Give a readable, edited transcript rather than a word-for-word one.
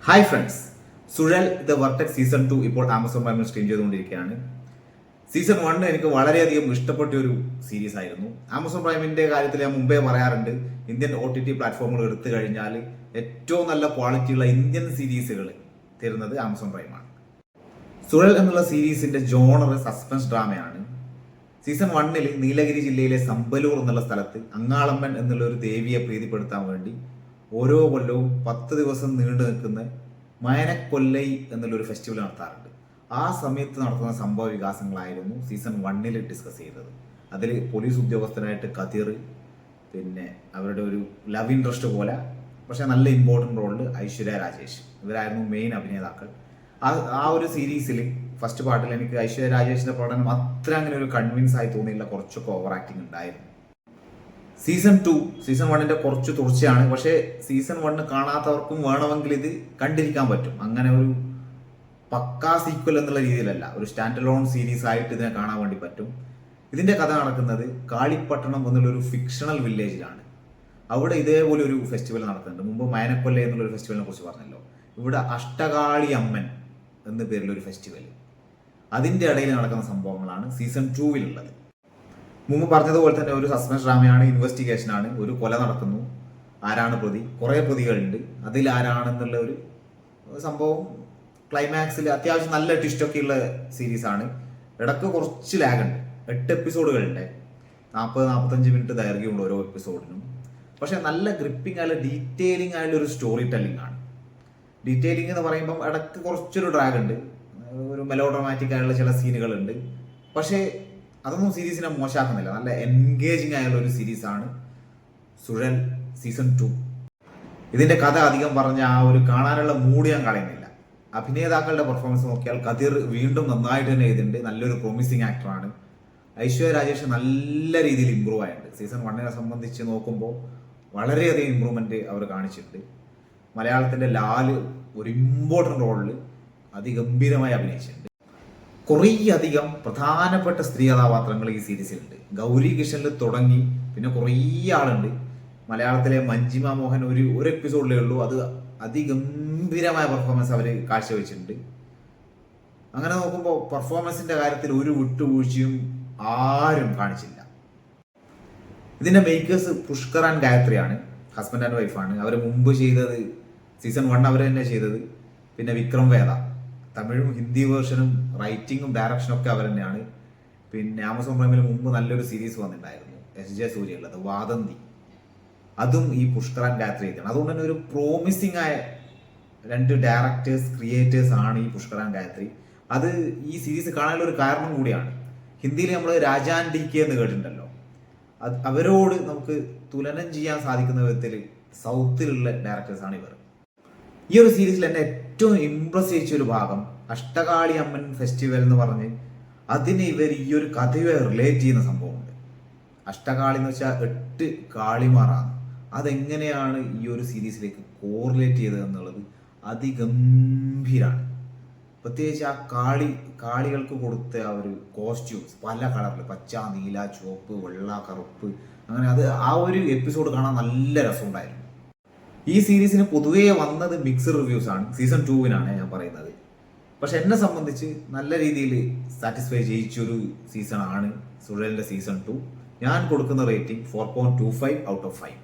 Hi friends, Suzhal the vortex season 2 ഇപ്പോൾ Amazon പ്രൈമിൽ stream ചെയ്തുകൊണ്ടിരിക്കുകയാണ്. സീസൺ 1 എനിക്ക് വളരെയധികം ഇഷ്ടപ്പെട്ട ഒരു സീരീസ് ആയിരുന്നു. ആമസോൺ പ്രൈമിന്റെ കാര്യത്തിൽ ഞാൻ മുമ്പേ പറയാറുണ്ട്, ഇന്ത്യൻ OTT പ്ലാറ്റ്ഫോമുകൾ എടുത്തു കഴിഞ്ഞാൽ ഏറ്റവും നല്ല ക്വാളിറ്റിയുള്ള ഇന്ത്യൻ സീരീസുകൾ തരുന്നത് ആമസോൺ പ്രൈമാണ്. സുഴൽ എന്നുള്ള സീരീസിന്റെ ജോണർ സസ്പെൻസ് ഡ്രാമയാണ്. സീസൺ 1 നീലഗിരി ജില്ലയിലെ സമ്പലൂർ എന്നുള്ള സ്ഥലത്ത് അങ്ങാളമ്മൻ എന്നുള്ള ഒരു ദേവിയെ പ്രീതിപ്പെടുത്താൻ വേണ്ടി ഓരോ കൊല്ലവും 10 ദിവസം നീണ്ടു നിൽക്കുന്ന മയനക്കൊല്ലൈ എന്നുള്ളൊരു ഫെസ്റ്റിവൽ നടത്താറുണ്ട്. ആ സമയത്ത് നടത്തുന്ന സംഭവ വികാസങ്ങളായിരുന്നു സീസൺ 1 ഡിസ്കസ് ചെയ്തത്. അതിൽ പോലീസ് ഉദ്യോഗസ്ഥനായിട്ട് കതിർ, പിന്നെ അവരുടെ ഒരു ലവ് ഇൻട്രസ്റ്റ് പോലെ പക്ഷെ നല്ല ഇമ്പോർട്ടൻ്റ് റോളിൽ ഐശ്വര്യ രാജേഷ്, ഇവരായിരുന്നു മെയിൻ അഭിനേതാക്കൾ. ആ ഒരു സീരീസിൽ ഫസ്റ്റ് പാർട്ടിൽ എനിക്ക് ഐശ്വര്യ രാജേഷിന്റെ പ്രകടനം അത്ര അങ്ങനെ ഒരു കൺവിൻസ് ആയി തോന്നിയില്ല, കുറച്ചൊക്കെ ഓവർ ആക്ടിങ് ഉണ്ടായിരുന്നു. സീസൺ 1 കുറച്ച് തുടർച്ചയാണ്. പക്ഷേ സീസൺ 1 കാണാത്തവർക്കും വേണമെങ്കിൽ ഇത് കണ്ടിരിക്കാൻ പറ്റും. അങ്ങനെ ഒരു പക്കാ സീക്വൽ എന്നുള്ള രീതിയിലല്ല, ഒരു സ്റ്റാൻഡ് അലോൺ സീരീസ് ആയിട്ട് ഇതിനെ കാണാൻ വേണ്ടി പറ്റും. ഇതിന്റെ കഥ നടക്കുന്നത് കാളിപ്പട്ടണം എന്നുള്ളൊരു ഫിക്ഷണൽ വില്ലേജിലാണ്. അവിടെ ഇതേപോലെ ഒരു ഫെസ്റ്റിവൽ നടത്തുന്നുണ്ട്. മുമ്പ് മയനക്കൊല്ല എന്നുള്ളൊരു ഫെസ്റ്റിവലിനെ കുറിച്ച് പറഞ്ഞല്ലോ. ഇവിടെ അഷ്ടകാളി അമ്മൻ എന്ന പേരിലൊരു ഫെസ്റ്റിവൽ, അതിന്റെ ഇടയിൽ നടക്കുന്ന സംഭവങ്ങളാണ് സീസൺ 2 മുമ്പ് പറഞ്ഞതുപോലെ തന്നെ ഒരു സസ്പെൻസ് ഡ്രാമയാണ്, ഇൻവെസ്റ്റിഗേഷൻ ആണ്. ഒരു കൊല നടക്കുന്നു, ആരാണ് പ്രതി, കുറെ പ്രതികളുണ്ട്, അതിൽ ആരാണെന്നുള്ള ഒരു സംഭവം. ക്ലൈമാക്സിൽ അത്യാവശ്യം നല്ല ട്വിസ്റ്റൊക്കെ ഉള്ള സീരീസ് ആണ്. ഇടയ്ക്ക് കുറച്ച് ലാഗുണ്ട്. 8 എപ്പിസോഡുകളുണ്ട്, 40-45 മിനിറ്റ് ദൈർഘ്യമുണ്ട് ഓരോ എപ്പിസോഡിനും. പക്ഷെ നല്ല ഗ്രിപ്പിംഗ് ആയുള്ള ഡീറ്റെയിലിംഗ് ആയുള്ള ഒരു സ്റ്റോറി ടെല്ലിംഗ് ആണ്. ഡീറ്റെയിലിംഗ് എന്ന് പറയുമ്പം ഇടയ്ക്ക് കുറച്ചൊരു ഡ്രാഗ് ഉണ്ട്, ഒരു മെലോ ഡ്രാമാറ്റിക് ആയുള്ള ചില സീനുകളുണ്ട്. പക്ഷേ അതൊന്നും സീരീസിനെ മോശമാക്കുന്നില്ല. നല്ല എൻഗേജിങ് ആയുള്ള ഒരു സീരീസാണ് സുഴൽ സീസൺ 2. ഇതിന്റെ കഥ അധികം പറഞ്ഞ ആ ഒരു കാണാനുള്ള മൂഡ് ഞാൻ കളയുന്നില്ല. അഭിനേതാക്കളുടെ പെർഫോമൻസ് നോക്കിയാൽ കതിർ വീണ്ടും നന്നായിട്ട് തന്നെ ചെയ്തിട്ടുണ്ട്, നല്ലൊരു പ്രോമിസിങ് ആക്ടറാണ്. ഐശ്വര്യ രാജേഷ് നല്ല രീതിയിൽ ഇമ്പ്രൂവ് ആയിട്ടുണ്ട്. സീസൺ 1 സംബന്ധിച്ച് നോക്കുമ്പോൾ വളരെയധികം ഇമ്പ്രൂവ്മെന്റ് അവർ കാണിച്ചിട്ടുണ്ട്. മലയാളത്തിന്റെ ലാല് ഒരു ഇമ്പോർട്ടൻ്റ് റോളിൽ അതിഗംഭീരമായി അഭിനയിച്ചിട്ടുണ്ട്. കുറേ അധികം പ്രധാനപ്പെട്ട സ്ത്രീ കഥാപാത്രങ്ങൾ ഈ സീരീസിലുണ്ട്. ഗൗരി കിഷനിൽ തുടങ്ങി പിന്നെ കുറേ ആളുണ്ട്. മലയാളത്തിലെ മഞ്ജിമ മോഹൻ ഒരു എപ്പിസോഡിലേ ഉള്ളൂ, അത് അതിഗംഭീരമായ പെർഫോമൻസ് അവർ കാഴ്ചവെച്ചിട്ടുണ്ട്. അങ്ങനെ നോക്കുമ്പോൾ പെർഫോമൻസിന്റെ കാര്യത്തിൽ ഒരു വിട്ടുവീഴ്ചയും ആരും കാണിച്ചില്ല. ഇതിന്റെ മേക്കേഴ്സ് പുഷ്കർ ആൻഡ് ഗായത്രിയാണ്, ഹസ്ബൻഡ് ആൻഡ് വൈഫാണ്. അവർ മുമ്പ് ചെയ്തത് സീസൺ 1 അവർ തന്നെ ചെയ്തത്. പിന്നെ വിക്രം വേദ, തമിഴും ഹിന്ദി വേർഷനും റൈറ്റിങ്ങും ഡയറക്ഷനും ഒക്കെ അവർ തന്നെയാണ്. പിന്നെ ആമസോൺ പ്രൈമിൽ മുമ്പ് നല്ലൊരു സീരീസ് വന്നിട്ടുണ്ടായിരുന്നു, SJ സൂര്യ ഉള്ളത്, വാദന്തി. അതും ഈ പുഷ്കർ ആൻഡ് ഗായത്രി ആണ്. അതുകൊണ്ട് തന്നെ ഒരു പ്രോമിസിംഗ് ആയ 2 ഡയറക്ടേഴ്സ്, ക്രിയേറ്റേഴ്സ് ആണ് ഈ പുഷ്കർ ആൻഡ് ഗായത്രി. അത് ഈ സീരീസ് കാണാനുള്ള ഒരു കാരണം കൂടിയാണ്. ഹിന്ദിയിൽ നമ്മൾ രാജാൻ DK എന്ന് കേട്ടിട്ടുണ്ടല്ലോ, അവരോട് നമുക്ക് തുലനം ചെയ്യാൻ സാധിക്കുന്ന വിധത്തിൽ സൗത്തിലുള്ള ഡയറക്ടേഴ്സാണ് ഇവർ. ഈ ഒരു സീരീസിൽ എന്നെ ഏറ്റവും ഇംപ്രസ് ചെയ്യിച്ച ഒരു ഭാഗം അഷ്ടകാളി അമ്മൻ ഫെസ്റ്റിവൽ എന്ന് പറഞ്ഞ് അതിന് ഇവർ ഈ ഒരു കഥയെ റിലേറ്റ് ചെയ്യുന്ന സംഭവമുണ്ട്. അഷ്ടകാളി എന്ന് വെച്ചാൽ 8 കാളിമാറാണ്. അതെങ്ങനെയാണ് ഈ ഒരു സീരീസിലേക്ക് കോറിലേറ്റ് ചെയ്തത് എന്നുള്ളത് അതിഗംഭീരാണ്. പ്രത്യേകിച്ച് ആ കാളികൾക്ക് കൊടുത്ത ആ ഒരു കോസ്റ്റ്യൂംസ് പല കളറിൽ, പച്ച, നീല, ചുവപ്പ്, വെള്ള, കറുപ്പ്, അങ്ങനെ അത് ആ ഒരു എപ്പിസോഡ് കാണാൻ നല്ല രസമുണ്ടായിരുന്നു. ഈ സീരീസിന് പൊതുവേ വന്നത് മിക്സ്ഡ് റിവ്യൂസ് ആണ്. സീസൺ 2 ഞാൻ പറയുന്നത്. പക്ഷെ എന്നെ സംബന്ധിച്ച് നല്ല രീതിയിൽ സാറ്റിസ്ഫൈ ചെയ്യിച്ചൊരു സീസൺ ആണ് സുഴലിന്റെ സീസൺ 2. ഞാൻ കൊടുക്കുന്ന റേറ്റിംഗ് 4.25 ഔട്ട് ഓഫ് 5.